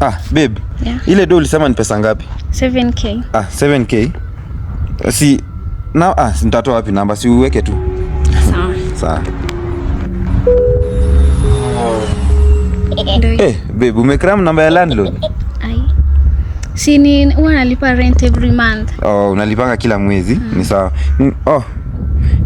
Babe. Yeah. Ile do ulisema ni pesa ngapi? 7k. 7k. Si na nitatoa wapi namba? Si uweke tu. Sawa. Babe, umekram namba ya landlord? Si ni unalipa rent every month. Unalipanga kila mwezi. Ni sawa.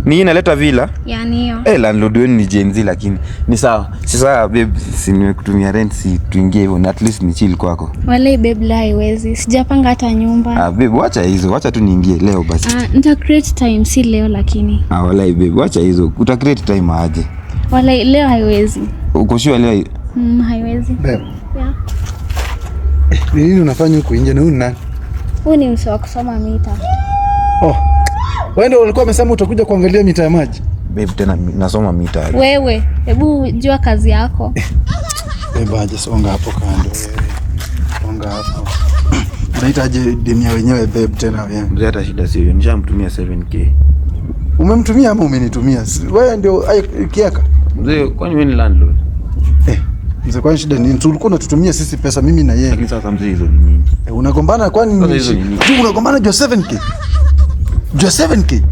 Ni inaleta villa? Yani hiyo. Landlord wenu ni Gen Z lakini ni sawa. Sasa babe, si nimekutumia rent, si tuingie hivyo, at least ni chill kwako. Wale babe, la haiwezi. Sijapanga hata nyumba. Babe, wacha hizo. Wacha tu niingie leo basi. Nita create time, si leo lakini. Wala babe, wacha hizo. Uta create time aje? Wala leo haiwezi. Uko sure leo? Haiwezi. Babe. Yeah. Ni nini unafanya huko nje? Na huyu nani? Huyu ni mtu wa kusoma mita. Wewe ndio ulikuwa umesema utakuja kuangalia mita ya maji? Babe, tena nasoma mita. Wewe, hebu jua kazi yako. Babe, aje songa hapo kando. Songa hapo. Unahitaji demia wenyewe babe tena wewe. Mzee hata shida sio. Nishamtumia 7k. Umemtumia ama umenitumia? Wewe ndio kiaka. Mzee, kwani wewe ni landlord? Mzee, kwani shida nini? Tulikuwa tunatutumia sisi pesa mimi na yeye. Lakini sasa mzee, hizo ni nini? Unagombana kwani nini? Unagombana juu 7k. Juu 7k.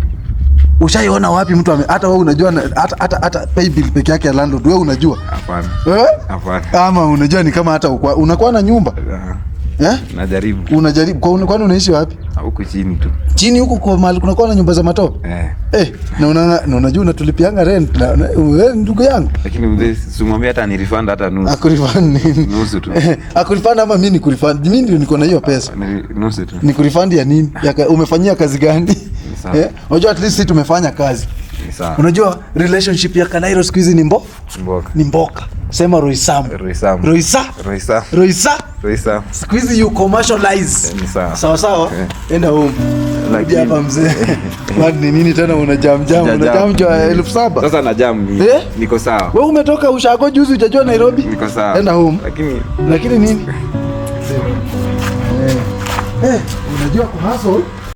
Ushaiona wapi mtu hata wewe unajua hata pay bill peke yake ya landlord wewe unajua? Hapana. Hapana. Ama unajua ni kama hata unakuwa na nyumba? Najaribu. Unajaribu. Kwani unaishi wapi? Huko chini tu. Chini huko kwa mahali kunakuwa na nyumba za matope? Na unajua unatulipianga rent na wewe ndugu yangu. Lakini mzee, simwambie hata ni refund hata nusu. Akurefund nini? Nusu tu. Akurefund ama mimi nikurefund? Mimi ndio niko na hiyo pesa. Nusu tu. Nikurefund ya nini? Umefanyia kazi gani? Unajua at least sisi tumefanya kazi. Sawa. Unajua relationship ya Kanairo siku hizi ni mboka. Ni mboka. Sema Roisam. Roisa. Siku hizi you commercialize. Sawa sawa. Enda home. Lakini hapa mzee. Kwani nini tena unajam jwa 7,000? Sasa na jam ni. Niko sawa. Wewe umetoka ushago juzi hujajua Nairobi? Niko sawa. Enda home. Lakini nini? Unajua kuhustle